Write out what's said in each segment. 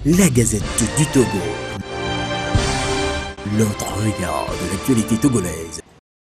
La Gazette du Togo. L'autre regard de l'actualité togolaise.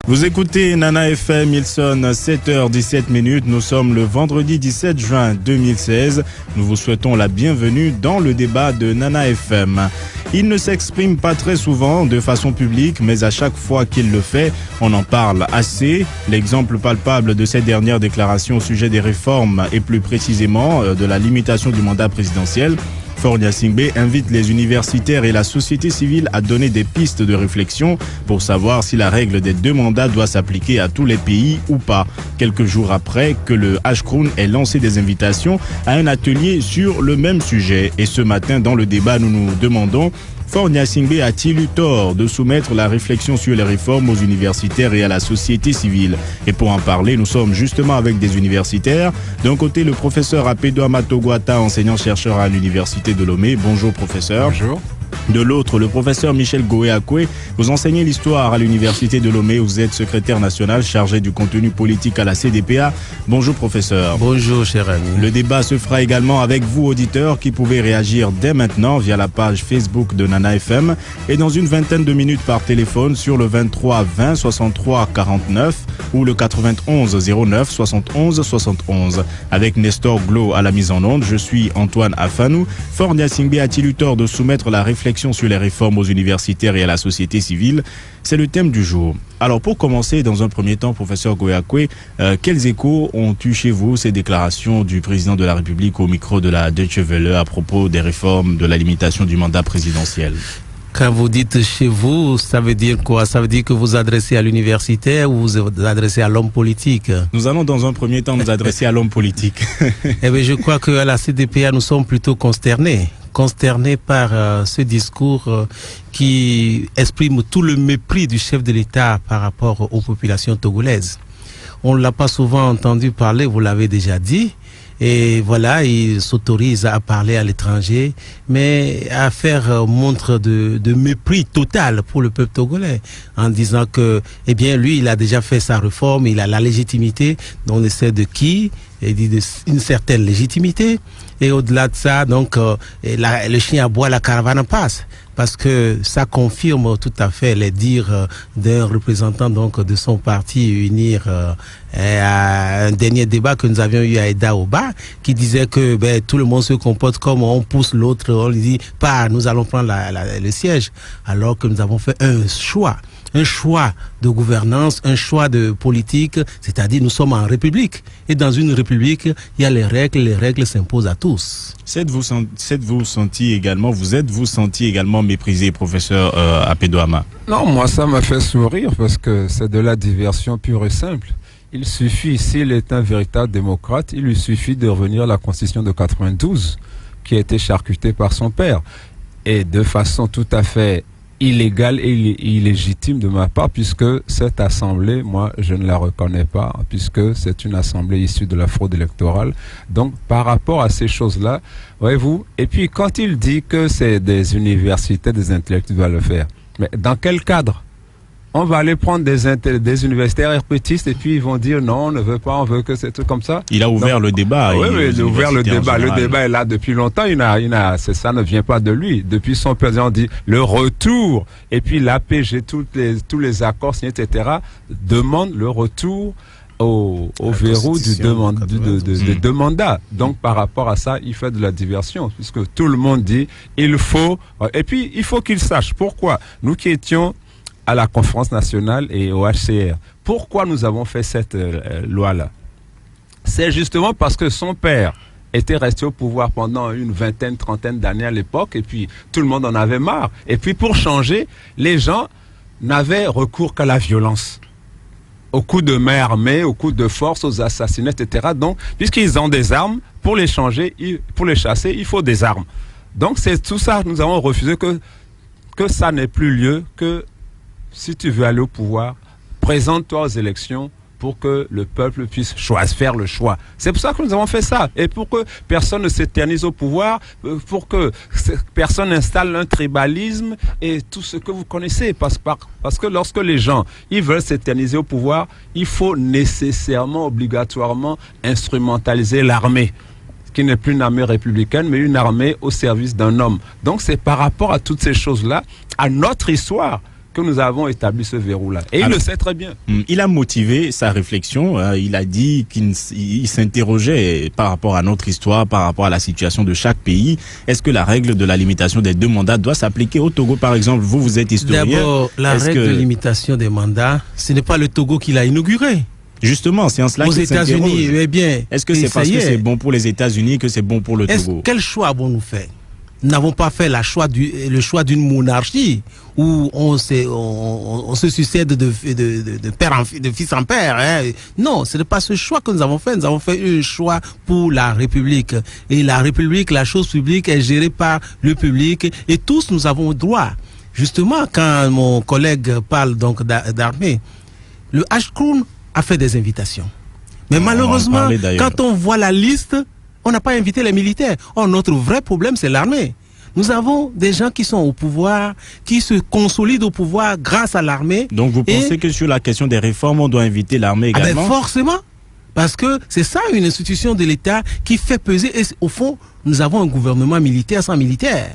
Vous écoutez Nana FM, il sonne 7h17. Nous sommes le vendredi 17 juin 2016. Nous vous souhaitons la bienvenue dans le débat de Nana FM. Il ne s'exprime pas très souvent de façon publique, mais à chaque fois qu'il le fait, on en parle assez. L'exemple palpable de cette dernière déclaration au sujet des réformes et plus précisément de la limitation du mandat présidentiel, Faure Gnassingbé invite les universitaires et la société civile à donner des pistes de réflexion pour savoir si la règle des 2 mandats doit s'appliquer à tous les pays ou pas. Quelques jours après que le Ashkroun ait lancé des invitations à un atelier sur le même sujet. Et ce matin, dans le débat, nous nous demandons: Faure Gnassingbé a-t-il eu tort de soumettre la réflexion sur les réformes aux universitaires et à la société civile? Et pour en parler, nous sommes justement avec des universitaires. D'un côté, le professeur Apedo Amatogwata, enseignant-chercheur à l'université de Lomé. Bonjour professeur. Bonjour. De l'autre, le professeur Michel Goé-Akoué. Vous enseignez l'histoire à l'université de Lomé. Vous êtes secrétaire national chargé du contenu politique à la CDPA. Bonjour professeur. Bonjour cher ami. Le débat se fera également avec vous auditeurs qui pouvez réagir dès maintenant via la page Facebook de Nana FM et dans une vingtaine de minutes par téléphone sur le 23 20 63 49 ou le 91 09 71 71. Avec Nestor Glo à la mise en onde, je suis Antoine Afanou. Faure Gnassingbé a-t-il eu tort de soumettre la réflexion sur les réformes aux universitaires et à la société civile? C'est le thème du jour. Alors pour commencer, dans un premier temps, professeur Goé-Akoué, quels échos ont eu chez vous ces déclarations du président de la République au micro de la Deutsche Welle à propos des réformes de la limitation du mandat présidentiel? Quand vous dites chez vous, ça veut dire quoi? Ça veut dire que vous adressez à l'universitaire ou vous adressez à l'homme politique? Nous allons dans un premier temps nous adresser à l'homme politique. Eh bien, je crois qu'à la CDPA, nous sommes plutôt consternés par ce discours qui exprime tout le mépris du chef de l'État par rapport aux populations togolaises. On ne l'a pas souvent entendu parler, vous l'avez déjà dit. Et voilà, il s'autorise à parler à l'étranger, mais à faire montre de mépris total pour le peuple togolais, en disant que, eh bien, lui, il a déjà fait sa réforme, il a la légitimité, donc on essaie de qui? Il dit une certaine légitimité. Et au-delà de ça, donc, le chien aboie, la caravane passe. Parce que ça confirme tout à fait les dires d'un représentant donc de son parti unir à un dernier débat que nous avions eu à Eda Oba, qui disait que tout le monde se comporte comme on pousse l'autre, on lui dit pas, nous allons prendre le siège, alors que nous avons fait un choix de gouvernance, un choix de politique, c'est-à-dire nous sommes en république. Et dans une république, il y a les règles s'imposent à tous. Vous senti également méprisé, professeur Apedo Ama? Non, moi ça m'a fait sourire parce que c'est de la diversion pure et simple. Il suffit, s'il est un véritable démocrate, il lui suffit de revenir à la Constitution de 92 qui a été charcutée par son père. Et de façon tout à fait illégale et illégitime de ma part, puisque cette assemblée, moi, je ne la reconnais pas, puisque c'est une assemblée issue de la fraude électorale. Donc, par rapport à ces choses-là, voyez-vous, et puis quand il dit que c'est des universités, des intellectuels qui doivent le faire, mais dans quel cadre? On va aller prendre des universitaires herpétistes et puis ils vont dire non, on ne veut pas, on veut que c'est tout comme ça. Il a ouvert le débat. Oui, il a ouvert le débat. Le débat est là depuis longtemps. Ça ne vient pas de lui. Depuis son président dit le retour. Et puis l'APG, tous les accords signés, etc., demandent le retour au verrou des 2 mandats. Donc par rapport à ça, il fait de la diversion, puisque tout le monde dit il faut. Et puis il faut qu'il sache pourquoi. Nous qui étions à la conférence nationale et au HCR. Pourquoi nous avons fait cette loi-là? C'est justement parce que son père était resté au pouvoir pendant une vingtaine, trentaine d'années à l'époque, et puis tout le monde en avait marre. Et puis pour changer, les gens n'avaient recours qu'à la violence, aux coups de main armée, aux coups de force, aux assassinats, etc. Donc, puisqu'ils ont des armes, pour les changer, pour les chasser, il faut des armes. Donc c'est tout ça que nous avons refusé, que ça n'ait plus lieu, que si tu veux aller au pouvoir, présente-toi aux élections pour que le peuple puisse faire le choix. C'est pour ça que nous avons fait ça. Et pour que personne ne s'éternise au pouvoir, pour que personne n'installe un tribalisme et tout ce que vous connaissez. Parce que lorsque les gens ils veulent s'éterniser au pouvoir, il faut nécessairement, obligatoirement instrumentaliser l'armée. qui n'est plus une armée républicaine, mais une armée au service d'un homme. Donc c'est par rapport à toutes ces choses-là, à notre histoire, que nous avons établi ce verrou-là. Et il le sait très bien. Il a motivé sa réflexion. Il a dit qu'il s'interrogeait par rapport à notre histoire, par rapport à la situation de chaque pays. Est-ce que la règle de la limitation des 2 mandats doit s'appliquer au Togo, par exemple? Vous êtes historien. D'abord, la règle de limitation des mandats, ce n'est pas le Togo qui l'a inaugurée. Justement, c'est en cela qu'il s'interroge. Aux États-Unis, eh bien, est-ce que c'est parce que c'est bon pour les États-Unis que c'est bon pour le Togo? Quel choix avons-nous fait? Nous n'avons pas fait le choix d'une monarchie où on se succède de père en fils, de fils en père. Hein. Non, ce n'est pas ce choix que nous avons fait. Nous avons fait un choix pour la République. Et la République, la chose publique est gérée par le public et tous nous avons droit. Justement, quand mon collègue parle donc d'armée, le Ashkroun a fait des invitations. Mais malheureusement, quand on voit la liste, on n'a pas invité les militaires. Or, notre vrai problème, c'est l'armée. Nous avons des gens qui sont au pouvoir, qui se consolident au pouvoir grâce à l'armée. Donc, vous pensez que sur la question des réformes, on doit inviter l'armée également? Ben forcément. Parce que c'est ça, une institution de l'État qui fait peser. Et au fond, nous avons un gouvernement militaire sans militaire.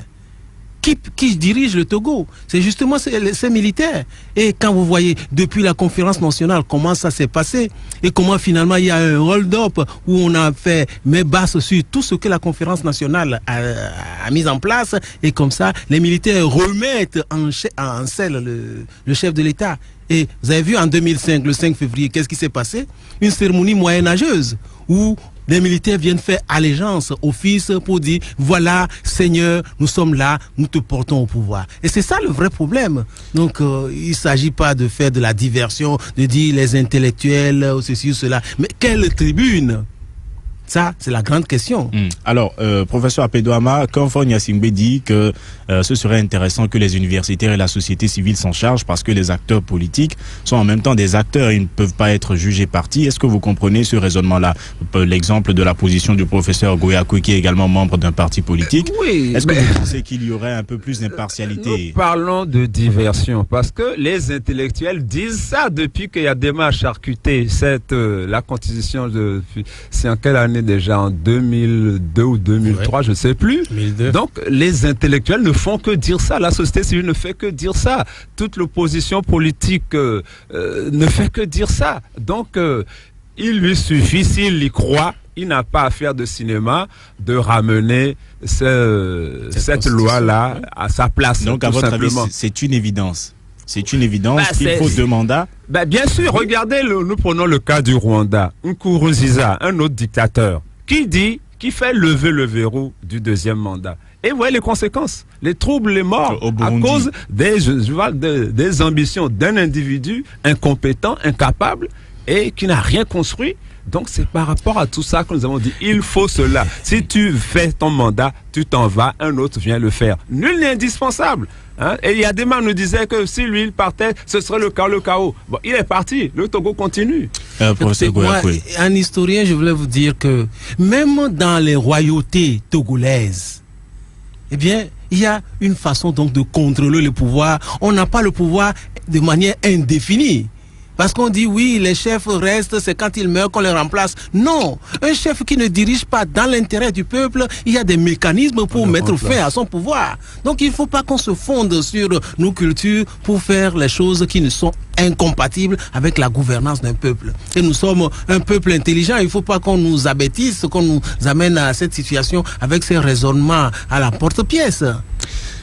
Qui dirige le Togo? C'est justement ces militaires. Et quand vous voyez, depuis la conférence nationale, comment ça s'est passé et comment finalement il y a un hold-up où on a fait mais basse sur tout ce que la conférence nationale a mis en place et comme ça, les militaires remettent en selle le chef de l'État. Et vous avez vu en 2005, le 5 février, qu'est-ce qui s'est passé? Une cérémonie moyenâgeuse où les militaires viennent faire allégeance au fils pour dire voilà, Seigneur, nous sommes là, nous te portons au pouvoir. Et c'est ça le vrai problème. Donc, il ne s'agit pas de faire de la diversion, de dire les intellectuels, ceci ou cela. Mais quelle tribune? Ça, c'est la grande question. Alors, professeur Apedouama, quand Faure Gnassingbé dit que ce serait intéressant que les universitaires et la société civile s'en chargent parce que les acteurs politiques sont en même temps des acteurs et ils ne peuvent pas être jugés partis. Est-ce que vous comprenez ce raisonnement-là? L'exemple de la position du professeur Goyakou qui est également membre d'un parti politique. Oui. Est-ce que vous pensez qu'il y aurait un peu plus d'impartialité? Nous parlons de diversion parce que les intellectuels disent ça depuis qu'il y a des marches charcutées. La constitution de... C'est en quelle année déjà? En 2002 ou 2003, je ne sais plus. 2002. Donc, les intellectuels ne font que dire ça. La société civile ne fait que dire ça. Toute l'opposition politique ne fait que dire ça. Donc, il lui suffit, s'il y croit, il n'a pas à faire de cinéma, de ramener cette loi-là à sa place. Donc, à votre avis, c'est une évidence. C'est une évidence qu'il faut 2 mandats. Bien sûr, regardez, nous prenons le cas du Rwanda. Nkurunziza, un autre dictateur, qui fait lever le verrou du 2e mandat. Et vous voyez les conséquences, les troubles, les morts, à cause des ambitions d'un individu incompétent, incapable et qui n'a rien construit. Donc c'est par rapport à tout ça que nous avons dit, il faut cela. Si tu fais ton mandat, tu t'en vas, un autre vient le faire. Nul n'est indispensable. Hein? Et il y a des gens qui nous disaient que si lui il partait, ce serait le chaos. Bon, il est parti, le Togo continue. Moi, un historien, je voulais vous dire que même dans les royautés togolaises, eh bien, il y a une façon donc de contrôler le pouvoir. On n'a pas le pouvoir de manière indéfinie. Parce qu'on dit oui, les chefs restent, c'est quand ils meurent qu'on les remplace. Non, un chef qui ne dirige pas dans l'intérêt du peuple, il y a des mécanismes pour mettre fin à son pouvoir. Donc il ne faut pas qu'on se fonde sur nos cultures pour faire les choses qui ne sont incompatibles avec la gouvernance d'un peuple. Et nous sommes un peuple intelligent, il ne faut pas qu'on nous abêtisse, qu'on nous amène à cette situation avec ces raisonnements à la porte-pièce.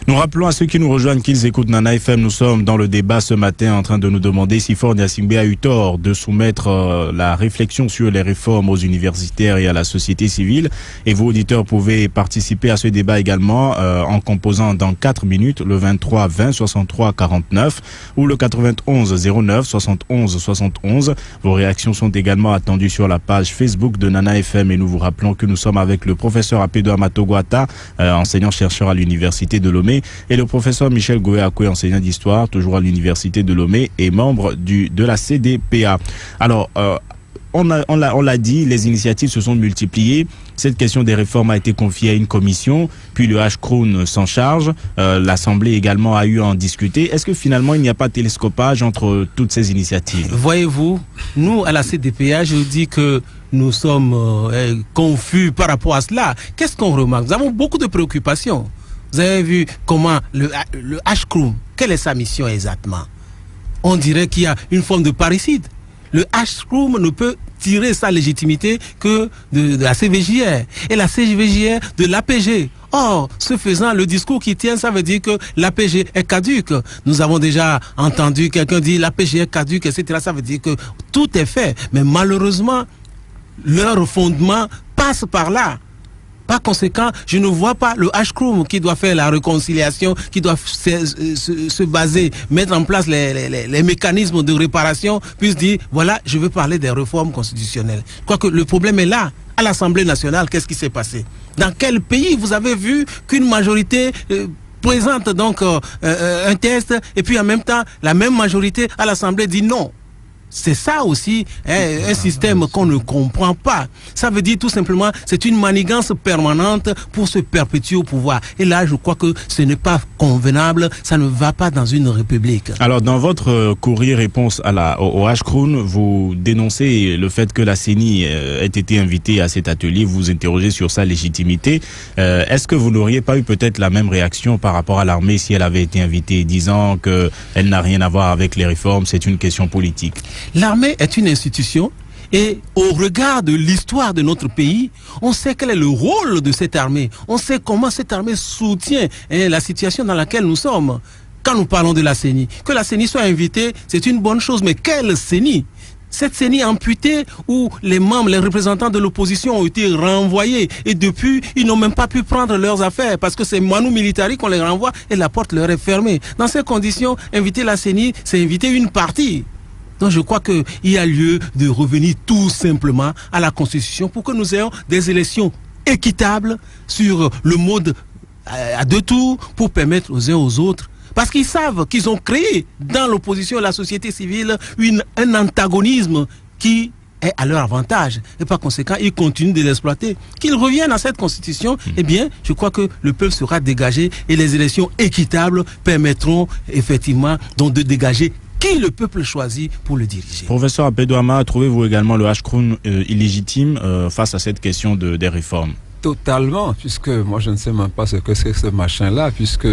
Nous rappelons à ceux qui nous rejoignent qu'ils écoutent Nana FM. Nous sommes dans le débat ce matin en train de nous demander si Faure Gnassingbé a eu tort de soumettre la réflexion sur les réformes aux universitaires et à la société civile. Et vous, auditeurs, pouvez participer à ce débat également en composant dans 4 minutes le 23 20 63 49 ou le 91 09 71 71. Vos réactions sont également attendues sur la page Facebook de Nana FM et nous vous rappelons que nous sommes avec le professeur Apedouama Togouata, enseignant-chercheur à l'université de Lomé, et le professeur Michel Goyakou, enseignant d'histoire, toujours à l'université de Lomé et membre de la CDPA. Alors, on l'a dit, les initiatives se sont multipliées. Cette question des réformes a été confiée à une commission, puis le H-Crown s'en charge. L'Assemblée également a eu à en discuter. Est-ce que finalement, il n'y a pas de télescopage entre toutes ces initiatives? Voyez-vous, nous, à la CDPA, je dis que nous sommes confus par rapport à cela. Qu'est-ce qu'on remarque? Nous avons beaucoup de préoccupations. Vous avez vu comment le H-Crown, quelle est sa mission exactement? On dirait qu'il y a une forme de parricide. Le H-Crown ne peut tirer sa légitimité que de la CVJR et la CVJR de l'APG. Or, ce faisant, le discours qui tient, ça veut dire que l'APG est caduque. Nous avons déjà entendu quelqu'un dire l'APG est caduque, etc. Ça veut dire que tout est fait. Mais malheureusement, leur fondement passe par là. Par conséquent, je ne vois pas le H-Crown qui doit faire la réconciliation, qui doit se baser, mettre en place les mécanismes de réparation, puisse dire, voilà, je veux parler des réformes constitutionnelles. Je crois que le problème est là. À l'Assemblée nationale, qu'est-ce qui s'est passé? Dans quel pays vous avez vu qu'une majorité présente donc un test et puis en même temps, la même majorité à l'Assemblée dit non? C'est ça aussi un système qu'on ne comprend pas. Ça veut dire tout simplement c'est une manigance permanente pour se perpétuer au pouvoir. Et là, je crois que ce n'est pas convenable, ça ne va pas dans une république. Alors, dans votre courrier réponse au H-Crown, vous dénoncez le fait que la CENI ait été invitée à cet atelier, vous interrogez sur sa légitimité. Est-ce que vous n'auriez pas eu peut-être la même réaction par rapport à l'armée si elle avait été invitée, disant qu'elle n'a rien à voir avec les réformes, c'est une question politique? L'armée est une institution et au regard de l'histoire de notre pays, on sait quel est le rôle de cette armée. On sait comment cette armée soutient la situation dans laquelle nous sommes. Quand nous parlons de la CENI, que la CENI soit invitée, c'est une bonne chose, mais quelle CENI? Cette CENI amputée où les membres, les représentants de l'opposition ont été renvoyés et depuis, ils n'ont même pas pu prendre leurs affaires parce que c'est Manu Militari qu'on les renvoie et la porte leur est fermée. Dans ces conditions, inviter la CENI, c'est inviter une partie. Donc je crois qu'il y a lieu de revenir tout simplement à la Constitution pour que nous ayons des élections équitables sur le mode à 2 tours pour permettre aux uns aux autres. Parce qu'ils savent qu'ils ont créé dans l'opposition et la société civile un antagonisme qui est à leur avantage. Et par conséquent, ils continuent de l'exploiter. Qu'ils reviennent à cette Constitution, eh bien, je crois que le peuple sera dégagé et les élections équitables permettront effectivement donc de dégager qui le peuple choisit pour le diriger. Professeur Apedouama, trouvez-vous également le H-Crown illégitime face à cette question des réformes? Totalement, puisque moi je ne sais même pas ce que c'est ce machin-là, puisque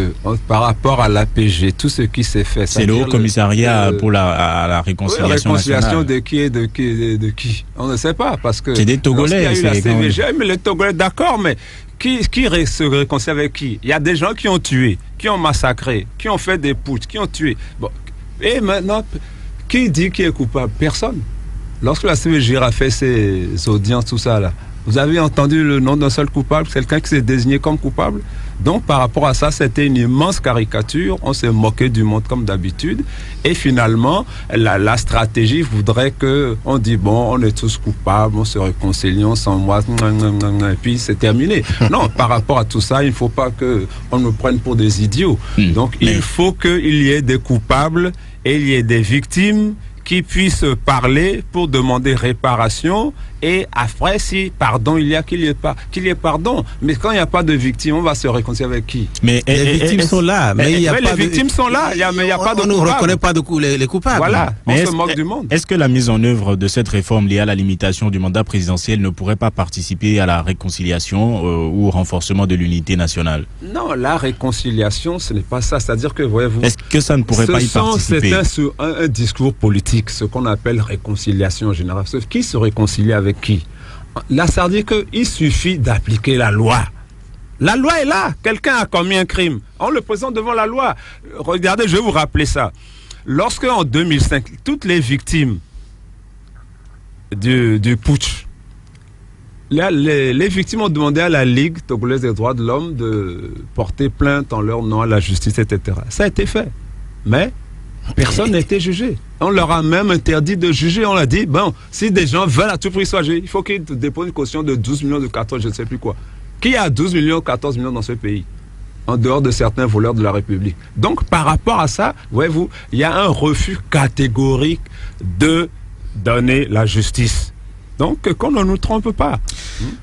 par rapport à l'APG, tout ce qui s'est fait... C'est le Haut Commissariat pour la réconciliation réconciliation nationale. de qui et de qui On ne sait pas, parce que... C'est des Togolais. Il y a eu la CVG, mais les Togolais, d'accord, mais qui se réconcilie avec qui? Il y a des gens qui ont tué, qui ont massacré, qui ont fait des putschs, qui ont tué. Bon. Et maintenant, qui dit qui est coupable? Personne. Lorsque la CVG a fait ses audiences, tout ça là, vous avez entendu le nom d'un seul coupable, quelqu'un qui s'est désigné comme coupable? Donc par rapport à ça, c'était une immense caricature, on s'est moqué du monde comme d'habitude, et finalement, la stratégie voudrait que on dit bon, on est tous coupables, on se réconcilie, on s'embrasse, et puis c'est terminé. Non, par rapport à tout ça, il ne faut pas qu'on nous prenne pour des idiots. Donc il faut qu'il y ait des coupables et il y ait des victimes qui puissent parler pour demander réparation, et après, si pardon il y a, qu'il y ait pardon. Mais quand il n'y a pas de victimes, on va se réconcilier avec qui? Mais les victimes sont là. Mais les victimes sont là, mais il n'y a pas de coupables. On ne reconnaît pas les coupables. Voilà, on se moque du monde. Est-ce que la mise en œuvre de cette réforme liée à la limitation du mandat présidentiel ne pourrait pas participer à la réconciliation ou au renforcement de l'unité nationale? Non, la réconciliation, ce n'est pas ça. C'est-à-dire que, voyez-vous... Est-ce que ça ne pourrait pas y participer? C'est un discours politique, ce qu'on appelle réconciliation en général. Sauf qui se réconcilie avec qui? Là, ça veut dire qu'il suffit d'appliquer la loi. La loi est là. Quelqu'un a commis un crime. On le présente devant la loi. Regardez, je vais vous rappeler ça. Lorsque, en 2005, toutes les victimes du putsch, les victimes ont demandé à la Ligue togolaise des droits de l'homme de porter plainte en leur nom à la justice, etc. Ça a été fait. Mais personne n'a été jugé. On leur a même interdit de juger. On leur a dit, bon, si des gens veulent à tout prix soit jugés, il faut qu'ils déposent une caution de 12 millions, de 14, je ne sais plus quoi. Qui a 12 millions, 14 millions dans ce pays, en dehors de certains voleurs de la République? Donc, par rapport à ça, voyez-vous, il y a un refus catégorique de donner la justice. Donc, qu'on ne nous trompe pas.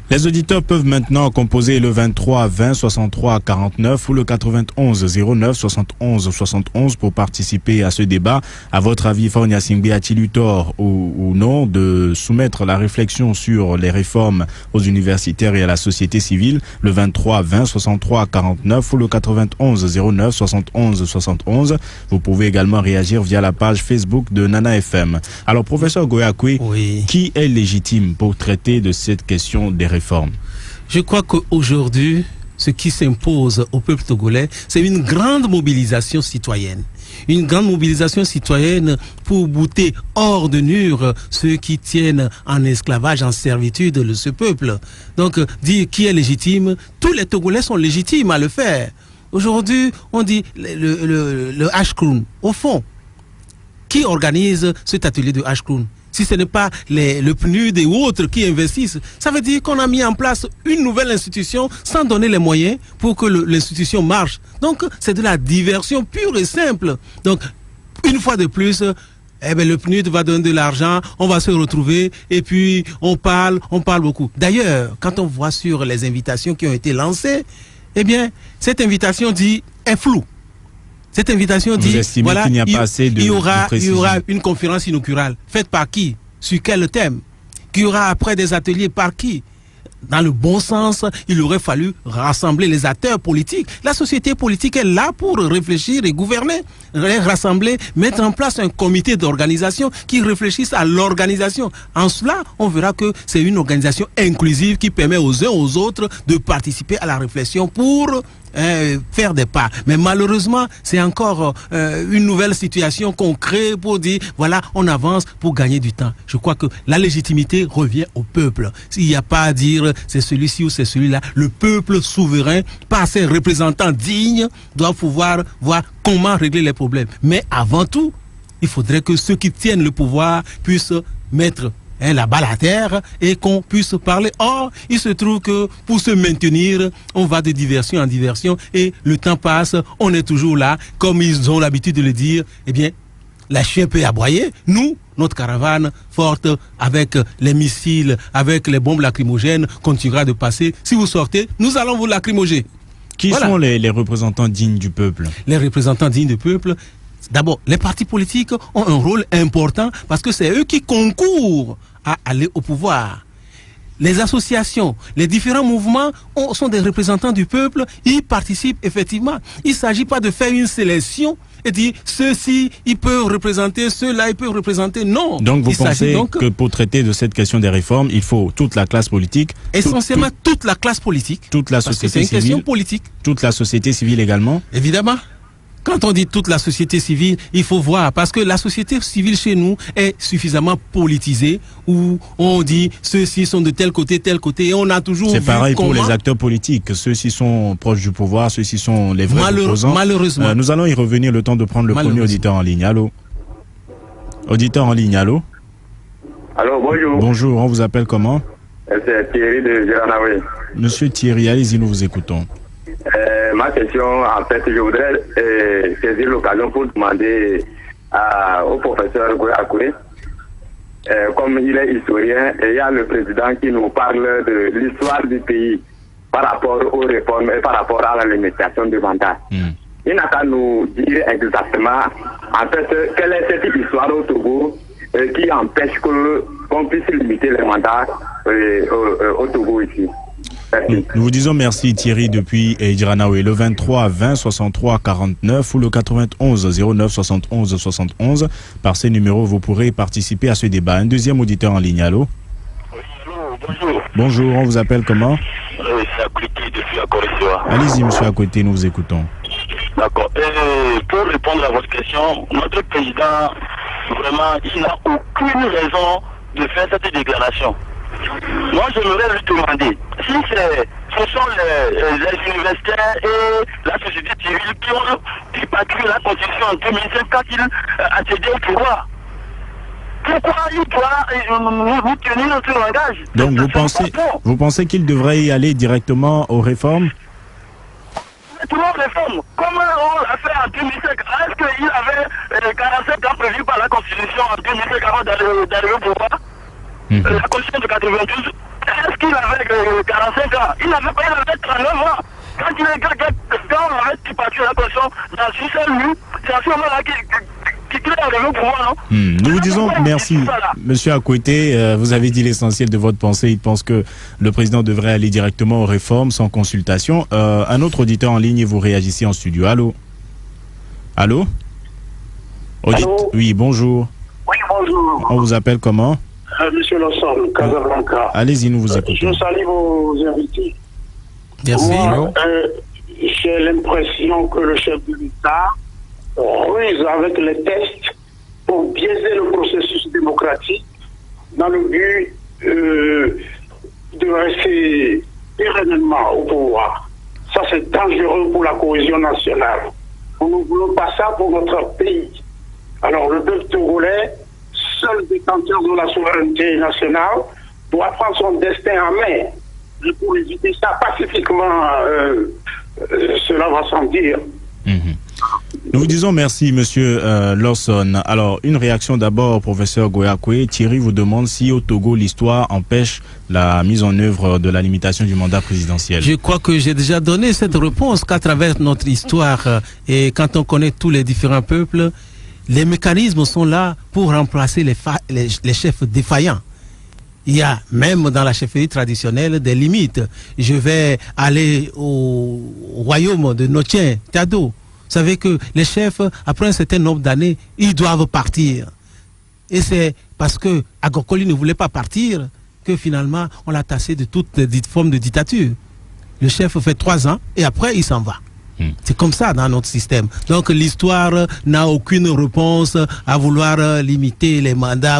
Les auditeurs peuvent maintenant composer le 23 20 63 49 ou le 91 09 71 71 pour participer à ce débat. À votre avis, Faunia Singbe a-t-il eu tort ou non de soumettre la réflexion sur les réformes aux universitaires et à la société civile? Le 23 20 63 49 ou le 91 09 71 71. Vous pouvez également réagir via la page Facebook de Nana FM. Alors, professeur Goyakwe, Oui. qui est légitime pour traiter de cette question des réformes? Je crois qu'aujourd'hui, ce qui s'impose au peuple togolais, c'est une grande mobilisation citoyenne. Une grande mobilisation citoyenne pour bouter hors de Nure ceux qui tiennent en esclavage, en servitude de ce peuple. Donc, dire qui est légitime, tous les Togolais sont légitimes à le faire. Aujourd'hui, on dit le Ashkroun. Au fond, qui organise cet atelier de Ashkroun? Si ce n'est pas le PNUD et autres qui investissent, ça veut dire qu'on a mis en place une nouvelle institution sans donner les moyens pour que l'institution marche. Donc, c'est de la diversion pure et simple. Donc, une fois de plus, le PNUD va donner de l'argent, on va se retrouver et puis on parle beaucoup. D'ailleurs, quand on voit sur les invitations qui ont été lancées, eh bien, cette invitation est floue. Cette invitation dit, voilà, qu'il n'y a pas assez de il y aura une conférence inaugurale. Faite par qui? Sur quel thème? Qu'il y aura après des ateliers par qui? Dans le bon sens, il aurait fallu rassembler les acteurs politiques. La société politique est là pour réfléchir et gouverner. Les rassembler, mettre en place un comité d'organisation qui réfléchisse à l'organisation. En cela, on verra que c'est une organisation inclusive qui permet aux uns aux autres de participer à la réflexion pour faire des pas. Mais malheureusement, c'est encore une nouvelle situation qu'on crée pour dire, voilà, on avance pour gagner du temps. Je crois que la légitimité revient au peuple. S'il n'y a pas à dire c'est celui-ci ou c'est celui-là, le peuple souverain, par ses représentants dignes, doit pouvoir voir comment régler les problèmes. Mais avant tout, il faudrait que ceux qui tiennent le pouvoir puissent mettre la balle à terre et qu'on puisse parler. Or, il se trouve que pour se maintenir, on va de diversion en diversion et le temps passe, on est toujours là, comme ils ont l'habitude de le dire, eh bien, la chien peut aboyer. Nous, notre caravane forte avec les missiles, avec les bombes lacrymogènes, continuera de passer. Si vous sortez, nous allons vous lacrymoger. Qui sont les représentants dignes du peuple? Les représentants dignes du peuple, d'abord, les partis politiques ont un rôle important parce que c'est eux qui concourent à aller au pouvoir. Les associations, les différents mouvements sont des représentants du peuple, ils participent effectivement. Il ne s'agit pas de faire une sélection et dire ceux-ci, ils peuvent représenter, ceux-là, ils peuvent représenter. Non. Donc vous pensez que pour traiter de cette question des réformes, il faut toute la classe politique? Essentiellement toute la classe politique. Toute la société civile. C'est une question politique. Toute la société civile également? Évidemment. Quand on dit toute la société civile, il faut voir, parce que la société civile chez nous est suffisamment politisée, où on dit ceux-ci sont de tel côté, et on a toujours c'est vu pareil comment... pour les acteurs politiques, ceux-ci sont proches du pouvoir, ceux-ci sont les vrais opposants. Malheureusement. Nous allons y revenir le temps de prendre le premier auditeur en ligne. Allô? Auditeur en ligne, allô? Allô, bonjour. Bonjour, on vous appelle comment? C'est Thierry de Géranaoui. Monsieur Thierry, allez-y, nous vous écoutons. Ma question, en fait, je voudrais saisir l'occasion pour demander au professeur Goyakwe, comme il est historien, et il y a le président qui nous parle de l'histoire du pays par rapport aux réformes et par rapport à la limitation du mandat. Il n'a qu'à nous dire exactement, en fait, quelle est cette histoire au Togo qui empêche qu'on puisse limiter les mandats au Togo ici. Nous vous disons merci Thierry depuis Djiranaoué. Le 23 20 63 49 ou le 91 09 71 71. Par ces numéros, vous pourrez participer à ce débat. Un deuxième auditeur en ligne, allô? Oui, allô, bonjour. Bonjour, on vous appelle comment? C'est à côté depuis Akorissoa. Allez-y monsieur à côté, nous vous écoutons. D'accord. Pour répondre à votre question, notre président, vraiment, il n'a aucune raison de faire cette déclaration. Moi, j'aimerais lui demander si ce sont les universitaires et la société civile qui ont débattu la Constitution en 2005 quand il accédait au pouvoir. Pourquoi il doit vous tenir notre langage? Donc vous pensez qu'il devrait y aller directement aux réformes? Tout le monde réforme. Comment on l'a fait en 2005? Est-ce qu'il avait 47 ans prévus par la Constitution en 2005 avant d'arriver au pouvoir? La Constitution de 92, est-ce qu'il avait 45 ans? Il n'avait pas, il avait 39 ans. Quand on avait parti la Constitution dans une seule nuit, c'est à ce moment-là qu'il est arrivé au pouvoir, non? Nous vous disons merci. Monsieur Akouete, vous avez dit l'essentiel de votre pensée. Il pense que le président devrait aller directement aux réformes sans consultation. Un autre auditeur en ligne et vous réagissez en studio. Allô? Allô? Allô? Oui, bonjour. Oui, bonjour. On vous appelle comment? Monsieur Lawson, Casablanca. Allez-y, nous vous écoutons. Je salue vos invités. Merci. Moi, j'ai l'impression que le chef de l'État ruse avec les tests pour biaiser le processus démocratique dans le but de rester pérennement au pouvoir. Ça, c'est dangereux pour la cohésion nationale. Nous ne voulons pas ça pour notre pays. Alors, le peuple togolais, seul détenteur de la souveraineté nationale, doit prendre son destin en main. Et pour éviter ça pacifiquement, cela va sans dire. Nous vous disons merci, monsieur Lawson. Alors, une réaction d'abord, professeur Goyakwe. Thierry vous demande si au Togo, l'histoire empêche la mise en œuvre de la limitation du mandat présidentiel. Je crois que j'ai déjà donné cette réponse qu'à travers notre histoire et quand on connaît tous les différents peuples, les mécanismes sont là pour remplacer les chefs défaillants. Il y a même dans la chefferie traditionnelle des limites. Je vais aller au royaume de Notien, Tado. Vous savez que les chefs, après un certain nombre d'années, ils doivent partir. Et c'est parce que Agokoli ne voulait pas partir que finalement, on l'a tassé de toute forme de dictature. Le chef fait 3 ans et après, il s'en va. C'est comme ça dans notre système. Donc l'histoire n'a aucune réponse à vouloir limiter les mandats.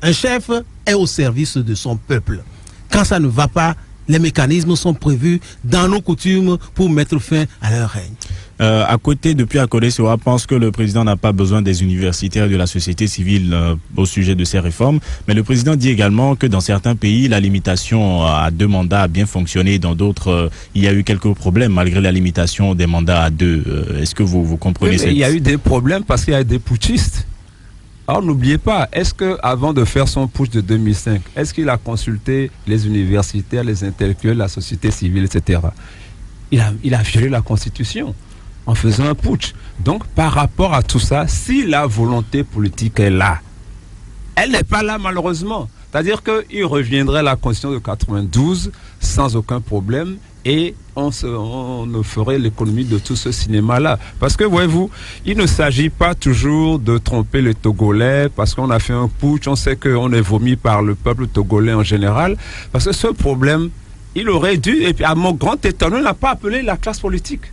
Un chef est au service de son peuple. Quand ça ne va pas, les mécanismes sont prévus dans nos coutumes pour mettre fin à leur règne. À côté, depuis Akodé-Sewa pense que le président n'a pas besoin des universitaires de la société civile au sujet de ces réformes. Mais le président dit également que dans certains pays, la limitation à 2 mandats a bien fonctionné. Dans d'autres, il y a eu quelques problèmes malgré la limitation des mandats à 2. Est-ce que vous comprenez Il y a eu des problèmes parce qu'il y a des putschistes. Alors n'oubliez pas, est-ce que avant de faire son putsch de 2005, est-ce qu'il a consulté les universitaires, les intellectuels, la société civile, etc. Il a violé la Constitution en faisant un putsch. Donc par rapport à tout ça, si la volonté politique est là, elle n'est pas là malheureusement. C'est-à-dire qu'il reviendrait à la Constitution de 92 sans aucun problème et on ferait l'économie de tout ce cinéma-là. Parce que, voyez-vous, il ne s'agit pas toujours de tromper les Togolais parce qu'on a fait un putsch, on sait qu'on est vomi par le peuple togolais en général. Parce que ce problème, il aurait dû, et puis à mon grand étonnement, il n'a pas appelé la classe politique.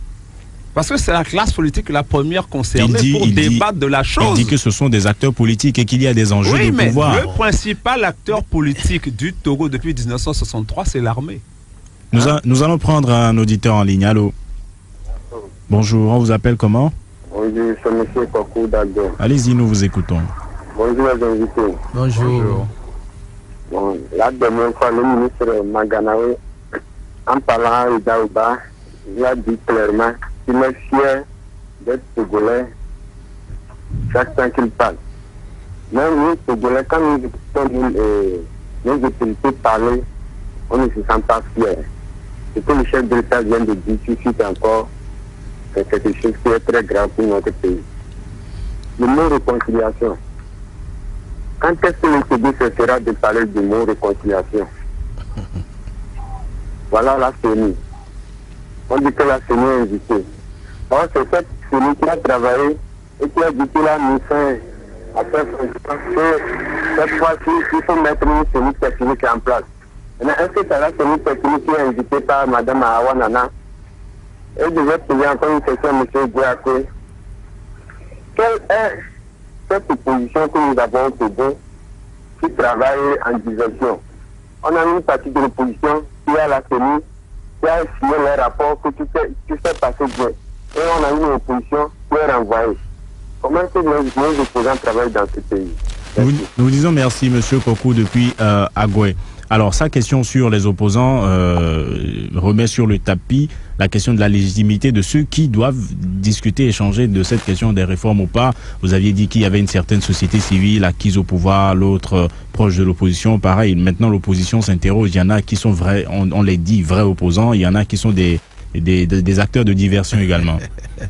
Parce que c'est la classe politique la première concernée pour débattre de la chose. Il dit que ce sont des acteurs politiques et qu'il y a des enjeux de pouvoir. Le principal acteur politique du Togo depuis 1963, c'est l'armée. Nous allons prendre un auditeur en ligne. Allô? Bonjour, on vous appelle comment? Bonjour, c'est M. Kokou d'Agdo. Allez-y, nous vous écoutons. Bonjour les invités. Bonjour. Bon, la dernière fois, le ministre Maganawe, en parlant à Daouba, il a dit clairement qu'il est fier d'être Togolais chaque temps qu'il parle. Même nous, Togolais, quand nous écoutons nos autorités parler, on ne se sent pas fier. Ce que le chef de l'État vient de dire, suscite encore, c'est quelque chose qui est très grave pour notre pays. Le mot réconciliation. Quand est-ce que le Togo cessera de parler du mot réconciliation? Voilà la CENI. On dit que la CENI est invitée. Or, c'est cette CENI qui a travaillé et qui a dit qu'il a mis fin à faire cette fois-ci, il faut mettre une CENI technique en place. Est-ce que c'est la CENI technique qui est invitée par Mme Awanana? Et je vais poser encore une question à M. Gouaké. Quelle est cette opposition que nous avons au Togo qui travaille en diversion? On a une partie de l'opposition qui a la CENI, qui a signé les rapports que tout s'est passé bien. Et on a une opposition qui est renvoyée. Comment est-ce que nos opposants travaillent dans ce pays? Nous vous disons merci, M. Kokou, depuis Agoué. Alors, sa question sur les opposants remet sur le tapis la question de la légitimité de ceux qui doivent discuter, échanger de cette question des réformes ou pas. Vous aviez dit qu'il y avait une certaine société civile acquise au pouvoir, l'autre proche de l'opposition. Pareil, maintenant l'opposition s'interroge. Il y en a qui sont vrais, on les dit, vrais opposants. Il y en a qui sont des acteurs de diversion également. Vous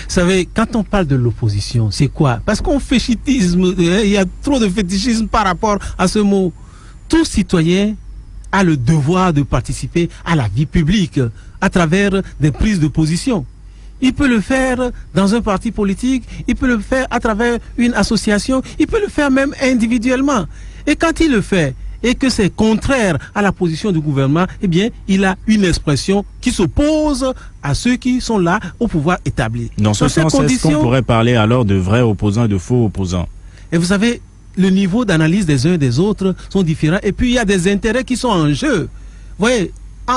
savez, quand on parle de l'opposition, c'est quoi? Parce qu'on fétichisme, il y a trop de fétichisme par rapport à ce mot. Tout citoyen a le devoir de participer à la vie publique à travers des prises de position. Il peut le faire dans un parti politique, il peut le faire à travers une association, il peut le faire même individuellement. Et quand il le fait, et que c'est contraire à la position du gouvernement, eh bien, il a une expression qui s'oppose à ceux qui sont là au pouvoir établi. Dans ce sens, est-ce qu'on pourrait parler alors de vrais opposants et de faux opposants? Et vous savez, le niveau d'analyse des uns et des autres sont différents. Et puis, il y a des intérêts qui sont en jeu. Vous voyez,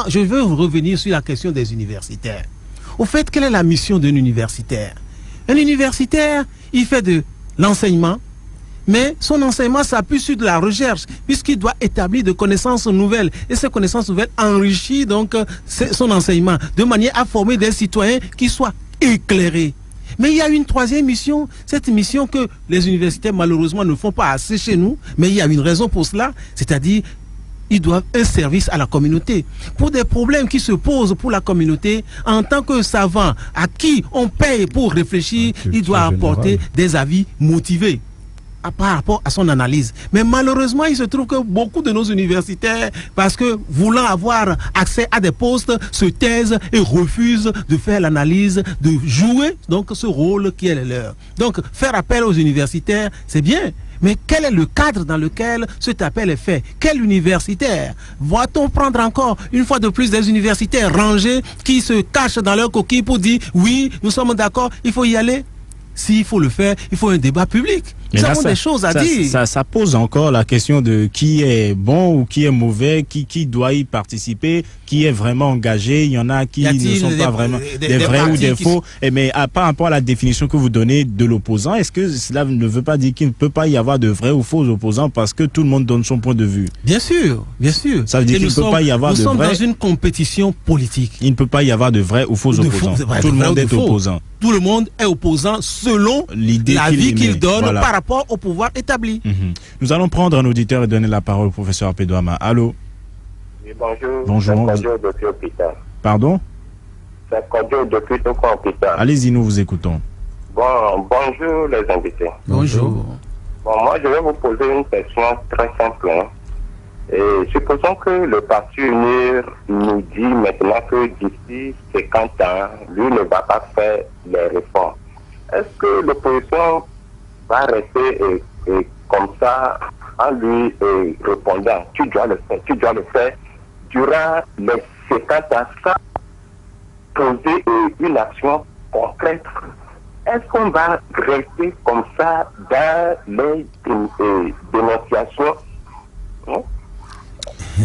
je veux revenir sur la question des universitaires. Au fait, quelle est la mission d'un universitaire? Un universitaire, il fait de l'enseignement, mais son enseignement s'appuie sur de la recherche, puisqu'il doit établir de connaissances nouvelles. Et ces connaissances nouvelles enrichissent donc son enseignement, de manière à former des citoyens qui soient éclairés. Mais il y a une troisième mission, cette mission que les universitaires malheureusement ne font pas assez chez nous, mais il y a une raison pour cela, c'est-à-dire ils doivent un service à la communauté. Pour des problèmes qui se posent pour la communauté, en tant que savant à qui on paye pour réfléchir, il doit apporter des avis motivés par rapport à son analyse. Mais malheureusement, il se trouve que beaucoup de nos universitaires, parce que voulant avoir accès à des postes, se taisent et refusent de faire l'analyse, de jouer donc ce rôle qui est le leur. Donc, faire appel aux universitaires, c'est bien. Mais quel est le cadre dans lequel cet appel est fait? Quel universitaire? Va-t-on prendre encore une fois de plus des universitaires rangés qui se cachent dans leur coquille pour dire oui, nous sommes d'accord, il faut y aller? S'il faut le faire, il faut un débat public. Nous avons des choses à dire. Ça pose encore la question de qui est bon ou qui est mauvais, qui doit y participer, qui est vraiment engagé. Il y en a qui ne sont pas vraiment des vrais ou des faux. Mais par rapport à la définition que vous donnez de l'opposant, est-ce que cela ne veut pas dire qu'il ne peut pas y avoir de vrais ou faux opposants parce que tout le monde donne son point de vue? Bien sûr, bien sûr. Ça veut dire qu'il ne peut pas y avoir de vrais... Nous sommes dans une compétition politique. Il ne peut pas y avoir de vrais ou faux opposants. Tout le monde est opposant. Tout le monde est opposant selon l'avis qu'il donne par rapport au pouvoir établi. Nous allons prendre un auditeur et donner la parole au professeur Apedouama. Allô? Oui, bonjour. Bonjour. C'est Kodjo depuis Hôpital. Pardon? C'est Kodjo depuis Hôpital. Allez-y, nous vous écoutons. Bon, bonjour les invités. Bonjour. Bon, moi je vais vous poser une question très simple. Et supposons que le Parti Unir nous dit maintenant que d'ici 50 ans, lui ne va pas faire les réformes. Est-ce que l'opposition va rester comme ça en lui répondant tu dois le faire durant les 50 ans sans poser une action concrète? Est-ce qu'on va rester comme ça dans les dénonciations?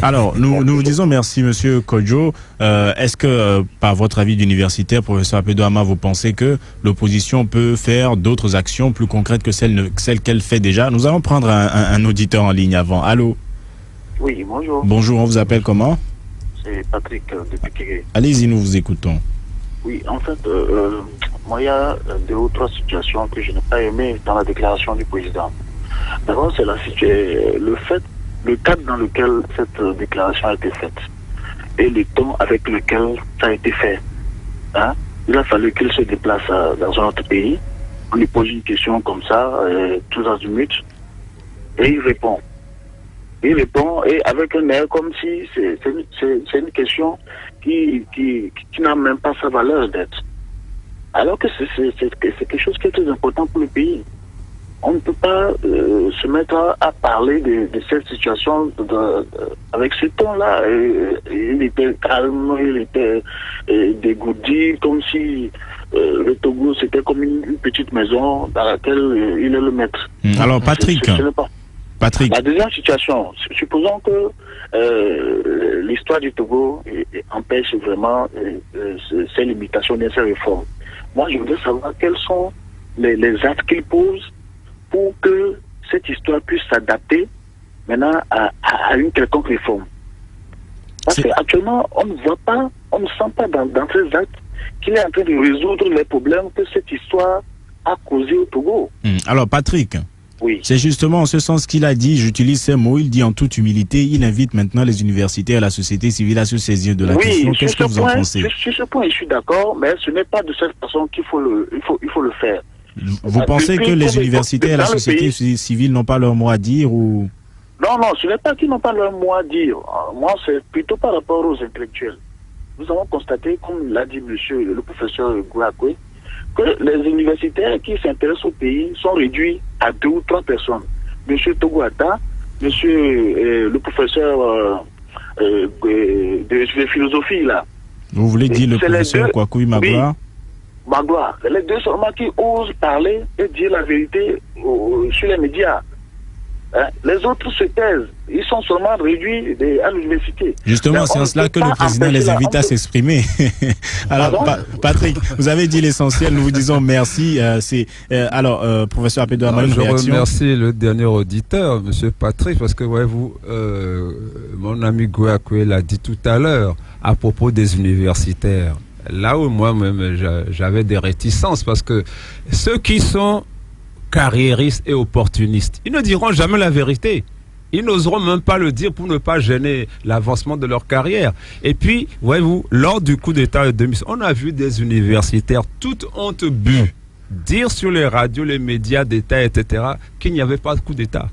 Alors, nous vous disons merci, monsieur Kodjo. Est-ce que, par votre avis d'universitaire, professeur Apedouama, vous pensez que l'opposition peut faire d'autres actions plus concrètes que celles qu'elle fait déjà? Nous allons prendre un auditeur en ligne avant. Allô? Oui, bonjour. Bonjour, on vous appelle comment? C'est Patrick depuis Kéré. Allez-y, nous vous écoutons. Oui, en fait, moi, il y a deux ou trois situations que je n'ai pas aimées dans la déclaration du président. D'abord, c'est le cadre dans lequel cette déclaration a été faite et le ton avec lequel ça a été fait. Il a fallu qu'il se déplace dans un autre pays, on lui pose une question comme ça, tous azimuts, et il répond. Il répond et avec un air comme si c'est une question qui n'a même pas sa valeur d'être. Alors que c'est quelque chose qui est très important pour le pays. On ne peut pas se mettre à parler de cette situation avec ce ton-là. Il était calme, il était dégourdi, comme si le Togo c'était comme une petite maison dans laquelle il est le maître. Alors Patrick, La deuxième situation, supposons que l'histoire du Togo empêche vraiment ces limitations et ces réformes. Moi, je voudrais savoir quels sont les actes qu'il pose pour que cette histoire puisse s'adapter maintenant à une quelconque réforme. Parce qu'actuellement, on ne voit pas, on ne sent pas dans ces actes qu'il est en train de résoudre les problèmes que cette histoire a causé au Togo. Alors, Patrick, oui. C'est justement en ce sens qu'il a dit, j'utilise ces mots, il dit en toute humilité, il invite maintenant les universitaires et la société civile à se saisir de la question. Qu'est-ce que vous en pensez? Sur ce point, je suis d'accord, mais ce n'est pas de cette façon qu'il faut le faire. Vous pensez que les universités et la société civile n'ont pas leur mot à dire ou... Non, ce n'est pas qu'ils n'ont pas leur mot à dire. Moi, c'est plutôt par rapport aux intellectuels. Nous avons constaté, comme l'a dit le professeur Gouakwe, que les universitaires qui s'intéressent au pays sont réduits à 2 ou 3 personnes. Monsieur Togoata, le professeur de philosophie, là. Vous voulez dire le professeur Kwakoui Magloire? Oui, Magloire. Les deux seulement qui osent parler et dire la vérité sur les médias. Les autres se taisent. Ils sont seulement réduits à l'université. Justement, c'est en cela que le président les invite à s'exprimer. Alors, Patrick, vous avez dit l'essentiel. Nous vous disons merci. Alors, professeur Apédo Ama, une réaction. Je remercie le dernier auditeur, monsieur Patrick, parce que voyez-vous, mon ami Gouakwe l'a dit tout à l'heure à propos des universitaires. Là où moi-même j'avais des réticences, parce que ceux qui sont carriéristes et opportunistes, ils ne diront jamais la vérité. Ils n'oseront même pas le dire pour ne pas gêner l'avancement de leur carrière. Et puis, voyez-vous, lors du coup d'État de 2006, on a vu des universitaires, toute honte bue, dire sur les radios, les médias d'État, etc., qu'il n'y avait pas de coup d'État.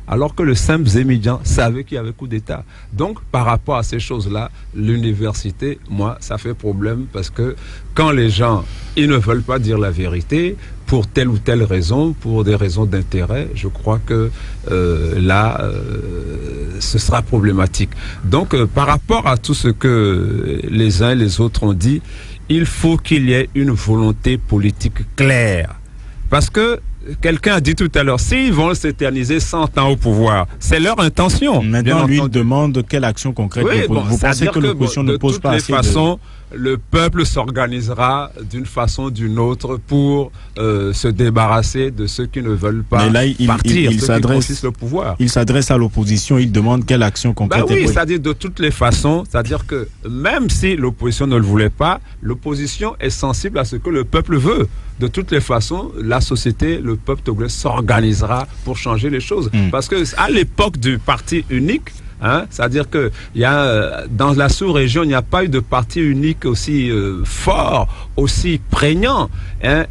Alors que le simple étudiant savait qu'il y avait coup d'État. Donc, par rapport à ces choses-là, l'université, moi, ça fait problème parce que quand les gens, ils ne veulent pas dire la vérité, pour telle ou telle raison, pour des raisons d'intérêt, je crois que ce sera problématique. Donc, par rapport à tout ce que les uns et les autres ont dit, il faut qu'il y ait une volonté politique claire. Parce que quelqu'un a dit tout à l'heure, s'ils vont s'éterniser 100 ans au pouvoir, c'est leur intention. Maintenant, lui, il demande quelle action concrète. Oui, vous pensez que l'opposition ne pose pas assez de... De toutes les façons, le peuple s'organisera d'une façon ou d'une autre pour se débarrasser de ceux qui ne veulent pas partir, ceux qui consistent le pouvoir. Il s'adresse à l'opposition, il demande quelle action concrète. Oui, c'est-à-dire de toutes les façons, c'est-à-dire que même si l'opposition ne le voulait pas, l'opposition est sensible à ce que le peuple veut. De toutes les façons, la société, le peuple togolais s'organisera pour changer les choses. Parce que à l'époque du parti unique, c'est-à-dire que dans la sous-région, il n'y a pas eu de parti unique aussi fort, aussi prégnant,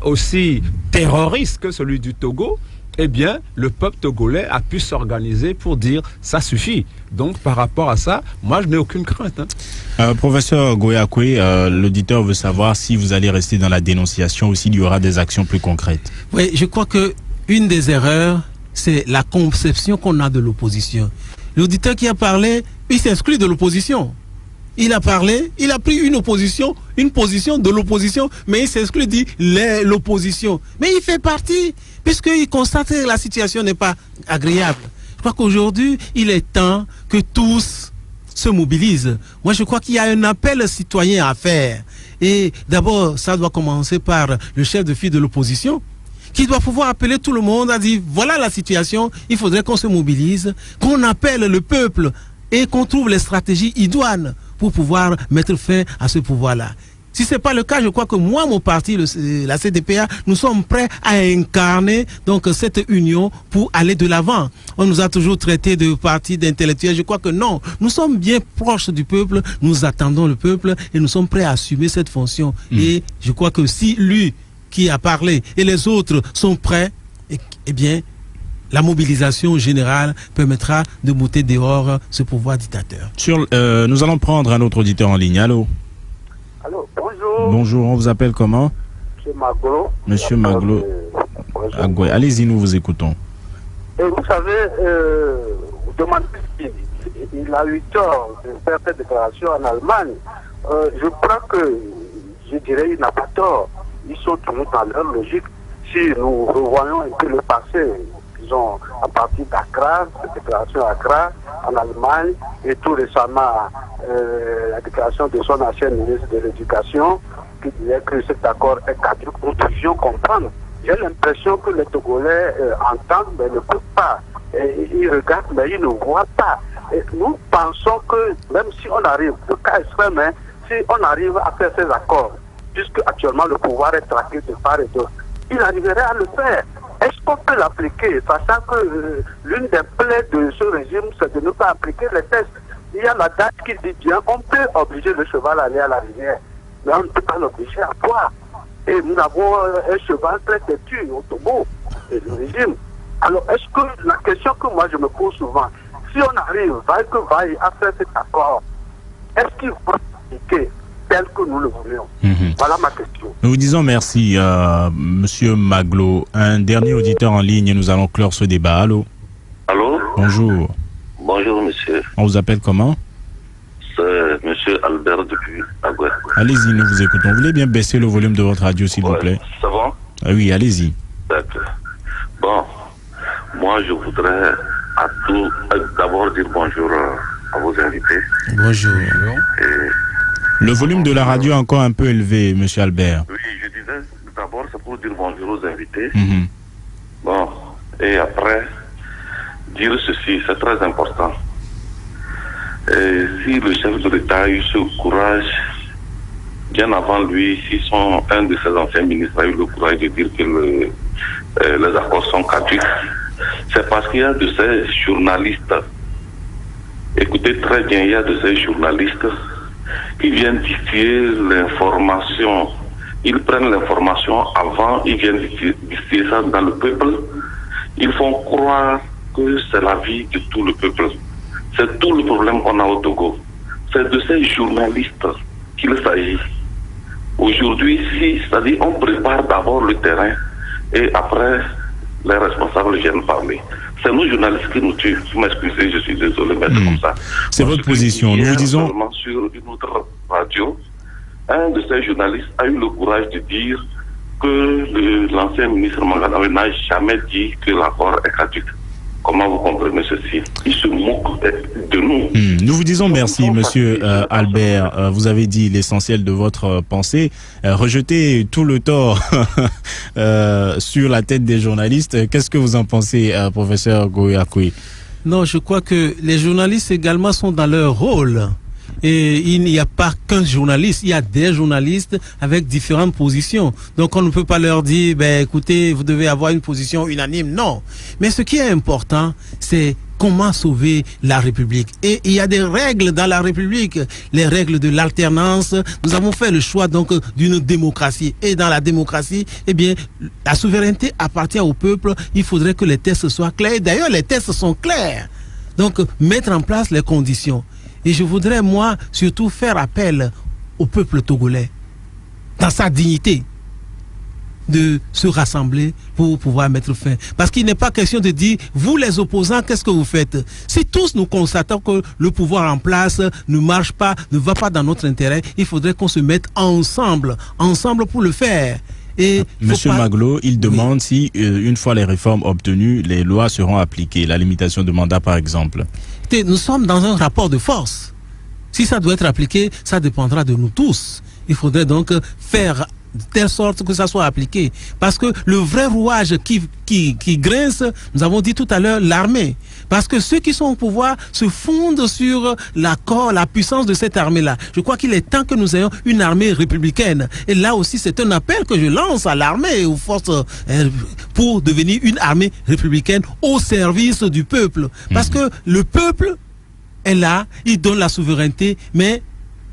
aussi terroriste que celui du Togo. Eh bien, le peuple togolais a pu s'organiser pour dire ça suffit. Donc, par rapport à ça, moi, je n'ai aucune crainte. Professeur Gouakwe, l'auditeur veut savoir si vous allez rester dans la dénonciation ou s'il y aura des actions plus concrètes. Oui, je crois que une des erreurs, c'est la conception qu'on a de l'opposition. L'auditeur qui a parlé, il s'exclut de l'opposition. Il a parlé, il a pris une position de l'opposition, mais il s'exclut, dit l'opposition. Mais il fait partie, puisqu'il constate que la situation n'est pas agréable. Je crois qu'aujourd'hui, il est temps que tous se mobilisent. Moi, je crois qu'il y a un appel citoyen à faire. Et d'abord, ça doit commencer par le chef de file de l'opposition, qui doit pouvoir appeler tout le monde à dire, voilà la situation, il faudrait qu'on se mobilise, qu'on appelle le peuple et qu'on trouve les stratégies idoines pour pouvoir mettre fin à ce pouvoir-là. Si ce n'est pas le cas, je crois que moi, mon parti, la CDPA, nous sommes prêts à incarner donc cette union pour aller de l'avant. On nous a toujours traité de parti d'intellectuels. Je crois que non, nous sommes bien proches du peuple, nous attendons le peuple et nous sommes prêts à assumer cette fonction. Et je crois que si lui qui a parlé et les autres sont prêts, eh bien, la mobilisation générale permettra de monter dehors ce pouvoir dictateur. Nous allons prendre un autre auditeur en ligne. Allô? Allô, bonjour. Bonjour, on vous appelle comment? Monsieur Maglo. Monsieur Maglo. Allez-y, nous vous écoutons. Et vous savez, vous demandez il a eu tort de faire cette déclaration en Allemagne. Je crois que, je dirais, il n'a pas tort. Ils sont toujours dans leur logique. Si nous revoyons un peu le passé, disons, à partir d'Accra, cette déclaration d'Accra, en Allemagne, et tout récemment, la déclaration de son ancien ministre de l'Éducation, qui disait que cet accord est caduc, nous devions comprendre. J'ai l'impression que les Togolais entendent, mais ne peuvent pas. Et ils regardent, mais ils ne voient pas. Et nous pensons que même si on arrive, le cas extrême, si on arrive à faire ces accords, puisque actuellement le pouvoir est traqué de part et d'autre, il arriverait à le faire. Est-ce qu'on peut l'appliquer, sachant que l'une des plaies de ce régime, c'est de ne pas appliquer les tests. Il y a la date qui dit bien, on peut obliger le cheval à aller à la rivière, mais on ne peut pas l'obliger à boire. Et nous avons un cheval très têtu au Togo, et le régime. Alors, est-ce que la question que moi je me pose souvent, si on arrive, vaille que vaille, à faire cet accord, est-ce qu'il faut appliquer tel que nous le voulions? Voilà ma question. Nous vous disons merci, Monsieur Maglo. Un dernier auditeur en ligne et nous allons clore ce débat. Allô? Allô? Bonjour. Bonjour, monsieur. On vous appelle comment? C'est monsieur Albert depuis Agouet. Allez-y, nous vous écoutons. Vous voulez bien baisser le volume de votre radio, s'il vous plaît? Ça va? Ah oui, allez-y. D'accord. Bon, moi, je voudrais d'abord dire bonjour à vos invités. Bonjour. Le volume de la radio est encore un peu élevé, monsieur Albert. Oui, je disais d'abord, c'est pour dire bonjour aux invités. Bon, et après, dire ceci, c'est très important. Et si le chef de l'État a eu ce courage, bien avant lui, si un de ses anciens ministres a eu le courage de dire que les accords sont caducs, c'est parce qu'il y a de ces journalistes, écoutez très bien, il y a de ces journalistes qui viennent distiller l'information. Ils prennent l'information avant, ils viennent distiller ça dans le peuple. Ils font croire que c'est la vie de tout le peuple. C'est tout le problème qu'on a au Togo. C'est de ces journalistes qu'il s'agit. Aujourd'hui, c'est-à-dire on prépare d'abord le terrain et après les responsables viennent parler. C'est nous journalistes qui nous tuent. Vous m'excusez, je suis désolé, mais c'est comme ça. C'est votre position. Nous vous disons... Sur une autre radio, un de ces journalistes a eu le courage de dire que l'ancien ministre Manganawe n'a jamais dit que l'accord est caduc. Comment vous comprenez ceci? Il se moque de nous. Nous vous disons merci, monsieur Albert. Vous avez dit l'essentiel de votre pensée. Rejetez tout le tort sur la tête des journalistes. Qu'est-ce que vous en pensez, professeur Goyakoui? Non, je crois que les journalistes également sont dans leur rôle. Et il n'y a pas qu'un journaliste, il y a des journalistes avec différentes positions. Donc on ne peut pas leur dire, ben écoutez, vous devez avoir une position unanime. Non. Mais ce qui est important, c'est comment sauver la République. Et il y a des règles dans la République, les règles de l'alternance. Nous avons fait le choix donc d'une démocratie. Et dans la démocratie, eh bien, la souveraineté appartient au peuple. Il faudrait que les tests soient clairs. D'ailleurs, les tests sont clairs. Donc, mettre en place les conditions. Et je voudrais, moi, surtout faire appel au peuple togolais, dans sa dignité, de se rassembler pour pouvoir mettre fin. Parce qu'il n'est pas question de dire, vous les opposants, qu'est-ce que vous faites? Si tous nous constatons que le pouvoir en place ne marche pas, ne va pas dans notre intérêt, il faudrait qu'on se mette ensemble pour le faire. Et Monsieur Maglo, il demande si, une fois les réformes obtenues, les lois seront appliquées, la limitation de mandat par exemple. Nous sommes dans un rapport de force. Si ça doit être appliqué, ça dépendra de nous tous. Il faudrait donc faire de telle sorte que ça soit appliqué. Parce que le vrai rouage qui grince, nous avons dit tout à l'heure, l'armée. Parce que ceux qui sont au pouvoir se fondent sur l'accord, la puissance de cette armée-là. Je crois qu'il est temps que nous ayons une armée républicaine. Et là aussi, c'est un appel que je lance à l'armée et aux forces pour devenir une armée républicaine au service du peuple. Parce que le peuple est là, il donne la souveraineté, mais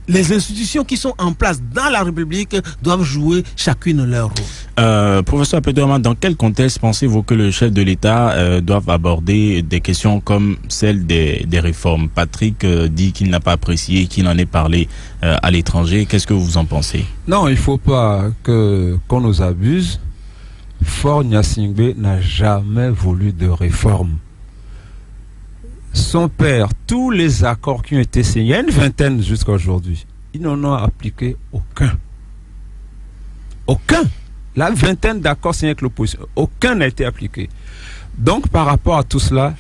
les institutions qui sont en place dans la République doivent jouer chacune leur rôle. Professeur Peterman, dans quel contexte pensez-vous que le chef de l'État doive aborder des questions comme celle des réformes? Patrick dit qu'il n'a pas apprécié, qu'il en ait parlé à l'étranger. Qu'est-ce que vous en pensez? Non, il ne faut pas qu'on nous abuse. Faure Gnassingbé n'a jamais voulu de réforme. Son père, tous les accords qui ont été signés, il y a une vingtaine jusqu'à aujourd'hui, ils n'en ont appliqué aucun. Aucun. La vingtaine d'accords signés avec l'opposition, aucun n'a été appliqué. Donc par rapport à tout cela,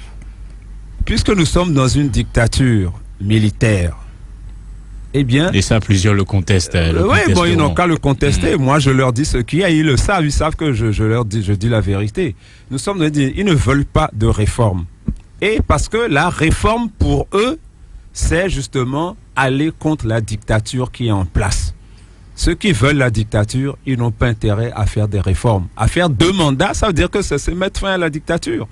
puisque nous sommes dans une dictature militaire, eh bien... Et ça, plusieurs le contestent. Oui, bon, ils n'ont qu'à le contester. Moi, je leur dis ce qu'il y a, ils le savent, ils savent que je dis la vérité. Nous sommes dans une... Ils ne veulent pas de réforme. Et parce que la réforme, pour eux, c'est justement aller contre la dictature qui est en place. Ceux qui veulent la dictature, ils n'ont pas intérêt à faire des réformes. À faire 2 mandats, ça veut dire que c'est mettre fin à la dictature.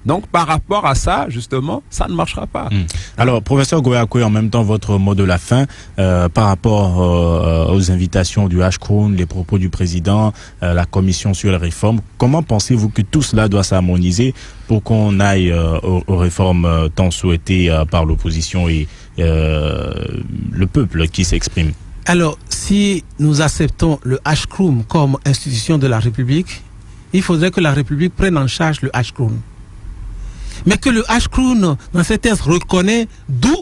Donc, par rapport à ça, justement, ça ne marchera pas. Alors, professeur Goyakwe, en même temps, votre mot de la fin, par rapport aux invitations du H-Crown, les propos du président, la commission sur les réformes, comment pensez-vous que tout cela doit s'harmoniser pour qu'on aille aux réformes tant souhaitées par l'opposition et le peuple qui s'exprime? Alors, si nous acceptons le H-Crown comme institution de la République, il faudrait que la République prenne en charge le H-Crown. Mais que le H-Crown, dans ces textes, reconnaît d'où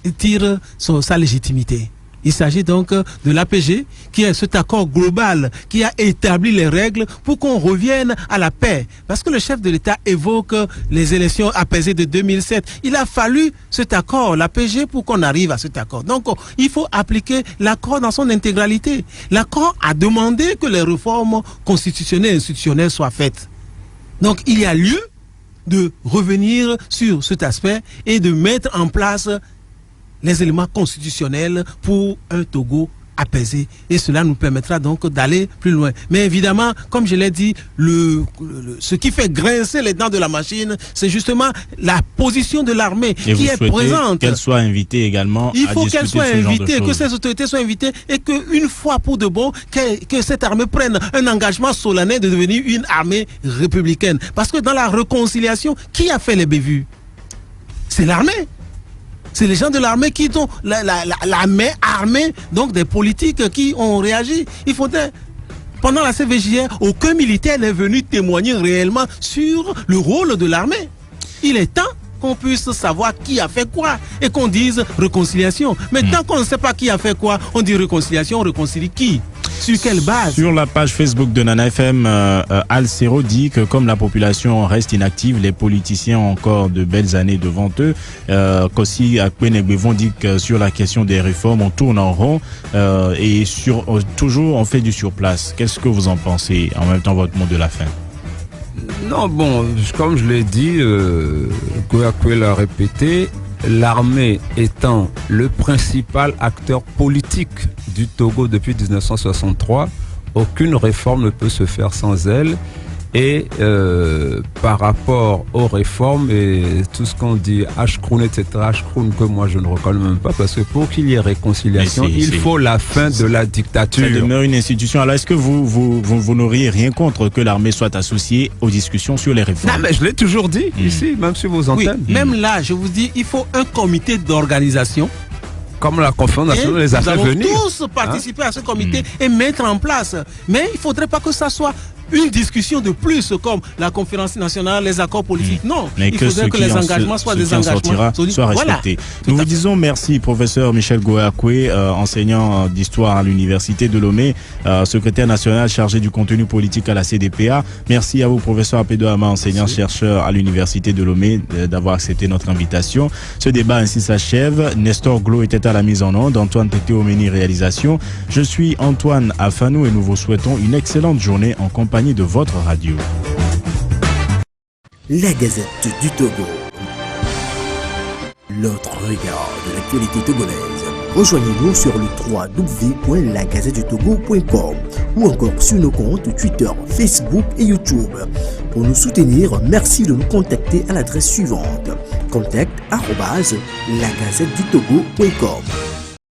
il tire sa légitimité. Il s'agit donc de l'APG, qui est cet accord global qui a établi les règles pour qu'on revienne à la paix. Parce que le chef de l'État évoque les élections apaisées de 2007. Il a fallu cet accord, l'APG, pour qu'on arrive à cet accord. Donc, il faut appliquer l'accord dans son intégralité. L'accord a demandé que les réformes constitutionnelles et institutionnelles soient faites. Donc, il y a lieu de revenir sur cet aspect et de mettre en place les éléments constitutionnels pour un Togo apaisé. Et cela nous permettra donc d'aller plus loin. Mais évidemment, comme je l'ai dit, ce qui fait grincer les dents de la machine, c'est justement la position de l'armée qui est présente. Qu'elle soit invitée également. Il faut qu'elle soit invitée, que ces autorités soient invitées et qu'une fois pour de bon, que cette armée prenne un engagement solennel de devenir une armée républicaine. Parce que dans la réconciliation, qui a fait les bévues? C'est l'armée. C'est les gens de l'armée qui ont la main armée, donc des politiques qui ont réagi. Il faudrait, pendant la CVJR, aucun militaire n'est venu témoigner réellement sur le rôle de l'armée. Il est temps qu'on puisse savoir qui a fait quoi et qu'on dise réconciliation. Mais tant qu'on ne sait pas qui a fait quoi, on dit réconciliation, on réconcilie qui? Sur quelle base? Sur la page Facebook de Nana FM, Alcero dit que comme la population reste inactive, les politiciens ont encore de belles années devant eux. Kossi Akpenegbevon dit que sur la question des réformes, on tourne en rond et toujours on fait du surplace. Qu'est-ce que vous en pensez? En même temps, votre mot de la fin. Non, bon, comme je l'ai dit, Goyakwe l'a répété, l'armée étant le principal acteur politique du Togo depuis 1963, aucune réforme ne peut se faire sans elle. Et par rapport aux réformes et tout ce qu'on dit, H-Crown, etc., H-Crown que moi je ne reconnais même pas, parce que pour qu'il y ait réconciliation, il faut la fin de la dictature. Ça demeure une institution. Alors est-ce que vous n'auriez rien contre que l'armée soit associée aux discussions sur les réformes? Non, mais je l'ai toujours dit ici, même sur vos antennes. Oui, même là, je vous dis, il faut un comité d'organisation. Comme la conférence nationale les a fait venir. Nous allons tous participer à ce comité et mettre en place. Mais il ne faudrait pas que ça soit une discussion de plus comme la conférence nationale, les accords politiques. Non, mais il faudrait que les engagements soient des engagements soient respectés. Nous vous disons merci, professeur Michel Goyakwe, enseignant d'histoire à l'université de Lomé, secrétaire national chargé du contenu politique à la CDPA. Merci à vous, professeur Apedo Ama, enseignant-chercheur à l'université de Lomé, d'avoir accepté notre invitation. Ce débat ainsi s'achève. Nestor Glo était à la mise en onde, Antoine Tété Omeni réalisation. Je suis Antoine Afanou et nous vous souhaitons une excellente journée en compagnie de votre radio. La Gazette du Togo. L'autre regard de l'actualité togolaise. Rejoignez-nous sur le www.lagazettedutogo.com ou encore sur nos comptes Twitter, Facebook et YouTube. Pour nous soutenir, merci de nous contacter à l'adresse suivante: contact@lagazettedutogo.com.